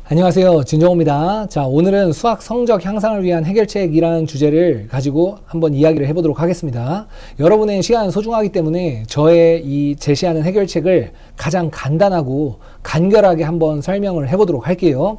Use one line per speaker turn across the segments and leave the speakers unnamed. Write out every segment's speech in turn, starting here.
안녕하세요. 진정호입니다. 자, 오늘은 수학 성적 향상을 위한 해결책이라는 주제를 가지고 한번 이야기를 해보도록 하겠습니다. 여러분의 시간은 소중하기 때문에 저의 이 제시하는 해결책을 가장 간단하고 간결하게 한번 설명을 해보도록 할게요.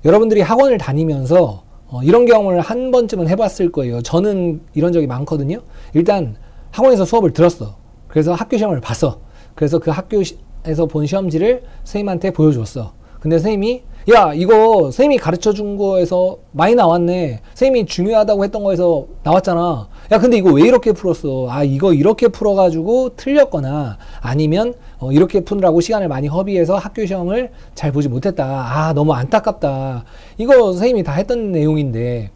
여러분들이 학원을 다니면서 이런 경험을 한 번쯤은 해봤을 거예요. 저는 이런 적이 많거든요. 일단 학원에서 수업을 들었어. 그래서 학교 시험을 봤어. 그래서 그 학교에서 본 시험지를 선생님한테 보여줬어. 근데 선생님이 야, 이거 선생님이 가르쳐 준 거에서 많이 나왔네. 선생님이 중요하다고 했던 거에서 나왔잖아. 야, 근데 이거 왜 이렇게 풀었어? 아, 이거 이렇게 풀어가지고 틀렸거나 아니면 이렇게 푸느라고 시간을 많이 허비해서 학교 시험을 잘 보지 못했다. 아, 너무 안타깝다. 이거 선생님이 다 했던 내용인데.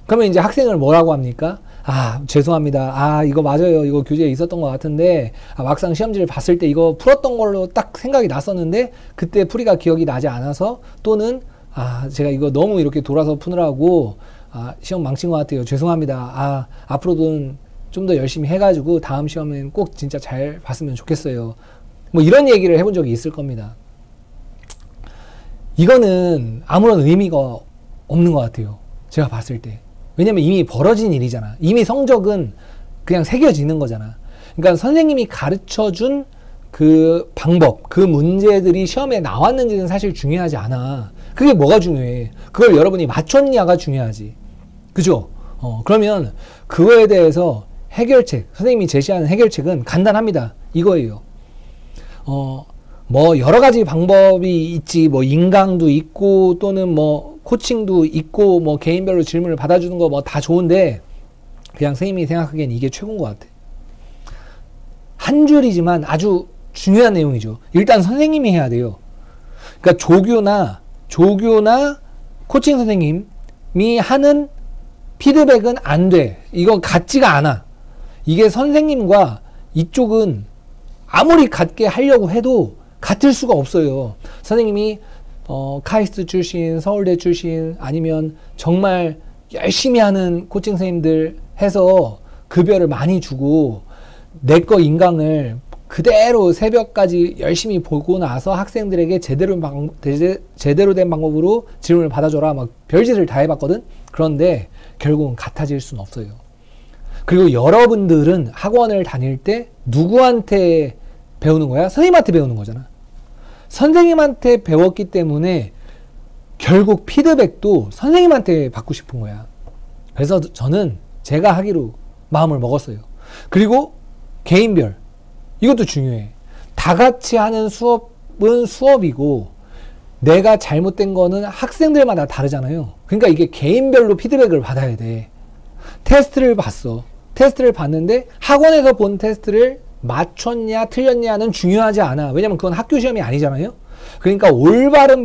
그러면 이제 학생을 뭐라고 합니까? 아, 죄송합니다. 아, 이거 맞아요. 이거 교재에 있었던 것 같은데, 막상 시험지를 봤을 때 이거 풀었던 걸로 딱 생각이 났었는데, 그때 풀이가 기억이 나지 않아서, 또는, 제가 이거 너무 이렇게 돌아서 푸느라고, 시험 망친 것 같아요. 죄송합니다. 앞으로는 좀 더 열심히 해가지고, 다음 시험엔 꼭 진짜 잘 봤으면 좋겠어요. 뭐 이런 얘기를 해본 적이 있을 겁니다. 이거는 아무런 의미가 없는 것 같아요. 제가 봤을 때. 왜냐면 이미 벌어진 일이잖아. 이미 성적은 그냥 새겨지는 거잖아. 그러니까 선생님이 가르쳐준 그 방법, 그 문제들이 시험에 나왔는지는 사실 중요하지 않아. 그게 뭐가 중요해? 그걸 여러분이 맞췄냐가 중요하지. 그죠? 그러면 그거에 대해서 해결책, 선생님이 제시하는 해결책은 간단합니다. 이거예요. 뭐 여러 가지 방법이 있지. 뭐 인강도 있고 또는 뭐 코칭도 있고 뭐 개인별로 질문을 받아주는 거 뭐 다 좋은데 그냥 선생님이 생각하기엔 이게 최고인 것 같아. 한 줄이지만 아주 중요한 내용이죠. 일단 선생님이 해야 돼요. 그러니까 조교나 코칭 선생님이 하는 피드백은 안 돼. 이건 같지가 않아. 이게 선생님과 이쪽은 아무리 같게 하려고 해도 같을 수가 없어요. 선생님이 카이스트 출신, 서울대 출신, 아니면 정말 열심히 하는 코칭 선생님들 해서 급여를 많이 주고 내 거 인강을 그대로 새벽까지 열심히 보고 나서 학생들에게 제대로 된 방법으로 질문을 받아줘라. 막 별짓을 다 해봤거든. 그런데 결국은 같아질 수는 없어요. 그리고 여러분들은 학원을 다닐 때 누구한테 배우는 거야? 선생님한테 배우는 거잖아. 선생님한테 배웠기 때문에 결국 피드백도 선생님한테 받고 싶은 거야. 그래서 저는 제가 하기로 마음을 먹었어요. 그리고 개인별, 이것도 중요해. 다 같이 하는 수업은 수업이고 내가 잘못된 거는 학생들마다 다르잖아요. 그러니까 이게 개인별로 피드백을 받아야 돼. 테스트를 봤어. 테스트를 봤는데 학원에서 본 테스트를 맞췄냐 틀렸냐는 중요하지 않아. 왜냐면 그건 학교 시험이 아니잖아요. 그러니까 올바른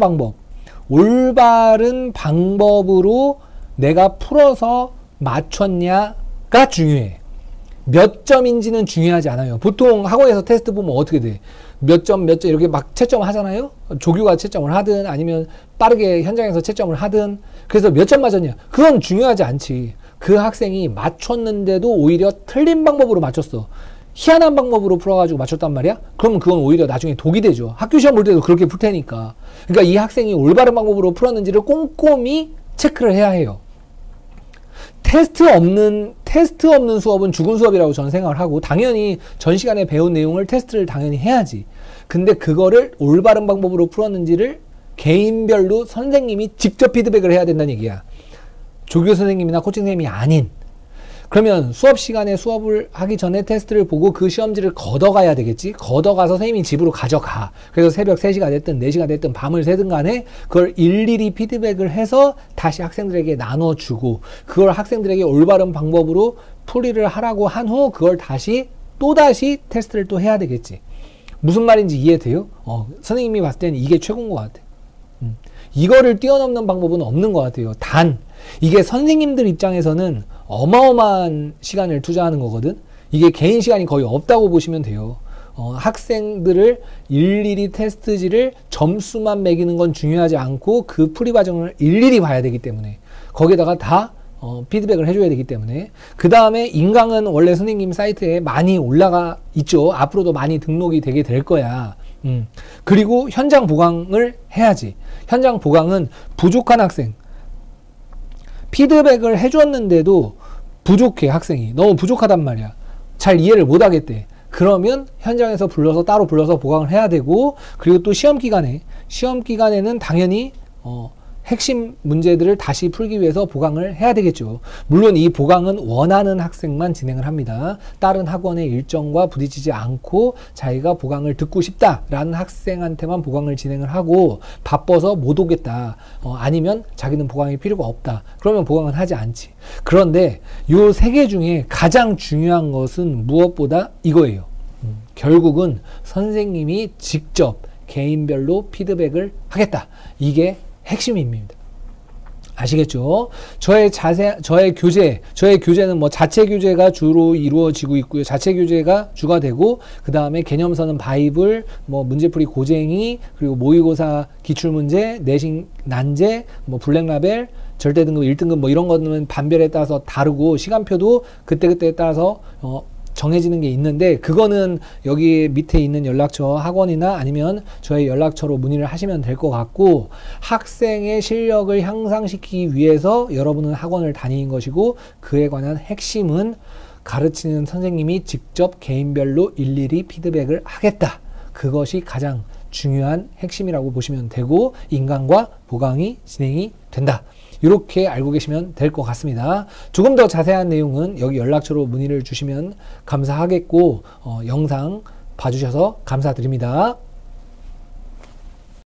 방법으로 내가 풀어서 맞췄냐가 중요해. 몇 점인지는 중요하지 않아요. 보통 학원에서 테스트 보면 어떻게 돼? 몇 점 이렇게 막 채점을 하잖아요. 조교가 채점을 하든 아니면 빠르게 현장에서 채점을 하든. 그래서 몇 점 맞았냐? 그건 중요하지 않지. 그 학생이 맞췄는데도 오히려 틀린 방법으로 맞췄어. 희한한 방법으로 풀어가지고 맞췄단 말이야? 그러면 그건 오히려 나중에 독이 되죠. 학교 시험 볼 때도 그렇게 풀 테니까. 그러니까 이 학생이 올바른 방법으로 풀었는지를 꼼꼼히 체크를 해야 해요. 테스트 없는 수업은 죽은 수업이라고 저는 생각을 하고, 당연히 전 시간에 배운 내용을 테스트를 당연히 해야지. 근데 그거를 올바른 방법으로 풀었는지를 개인별로 선생님이 직접 피드백을 해야 된다는 얘기야. 조교 선생님이나 코칭 선생님이 아닌. 그러면 수업 시간에 수업을 하기 전에 테스트를 보고 그 시험지를 걷어가야 되겠지? 걷어가서 선생님이 집으로 가져가. 그래서 새벽 3시가 됐든 4시가 됐든 밤을 새든 간에 그걸 일일이 피드백을 해서 다시 학생들에게 나눠주고, 그걸 학생들에게 올바른 방법으로 풀이를 하라고 한 후 그걸 또다시 테스트를 또 해야 되겠지. 무슨 말인지 이해돼요? 선생님이 봤을 때는 이게 최고인 것 같아. 이거를 뛰어넘는 방법은 없는 것 같아요. 단 이게 선생님들 입장에서는 어마어마한 시간을 투자하는 거거든. 이게 개인 시간이 거의 없다고 보시면 돼요. 학생들을 일일이 테스트지를 점수만 매기는 건 중요하지 않고 그 풀이 과정을 일일이 봐야 되기 때문에, 거기에다가 다 피드백을 해줘야 되기 때문에. 그 다음에 인강은 원래 선생님 사이트에 많이 올라가 있죠. 앞으로도 많이 등록이 되게 될 거야. 그리고 현장 보강을 해야지. 현장 보강은 부족한 학생, 피드백을 해줬는데도 부족해. 학생이 너무 부족하단 말이야. 잘 이해를 못 하겠대. 그러면 현장에서 따로 불러서 보강을 해야 되고, 그리고 또 시험 기간에는 당연히 핵심 문제들을 다시 풀기 위해서 보강을 해야 되겠죠. 물론 이 보강은 원하는 학생만 진행을 합니다. 다른 학원의 일정과 부딪히지 않고 자기가 보강을 듣고 싶다라는 학생한테만 보강을 진행을 하고, 바빠서 못 오겠다, 아니면 자기는 보강이 필요가 없다, 그러면 보강은 하지 않지. 그런데 요 세 개 중에 가장 중요한 것은 무엇보다 이거예요. 결국은 선생님이 직접 개인별로 피드백을 하겠다. 이게 핵심입니다. 아시겠죠? 저의 교재는 뭐 자체 교재가 주로 이루어지고 있고요. 자체 교재가 주가 되고, 그 다음에 개념서는 바이블, 뭐 문제풀이 고쟁이, 그리고 모의고사 기출문제, 내신 난제, 뭐 블랙라벨, 절대 등급, 1등급 뭐 이런 거는 반별에 따라서 다르고, 시간표도 그때그때에 따라서 정해지는 게 있는데, 그거는 여기 밑에 있는 연락처 학원이나 아니면 저의 연락처로 문의를 하시면 될 것 같고, 학생의 실력을 향상시키기 위해서 여러분은 학원을 다니는 것이고, 그에 관한 핵심은 가르치는 선생님이 직접 개인별로 일일이 피드백을 하겠다. 그것이 가장 중요한 핵심이라고 보시면 되고, 인강과 보강이 진행이 된다. 이렇게 알고 계시면 될 것 같습니다. 조금 더 자세한 내용은 여기 연락처로 문의를 주시면 감사하겠고, 영상 봐주셔서 감사드립니다.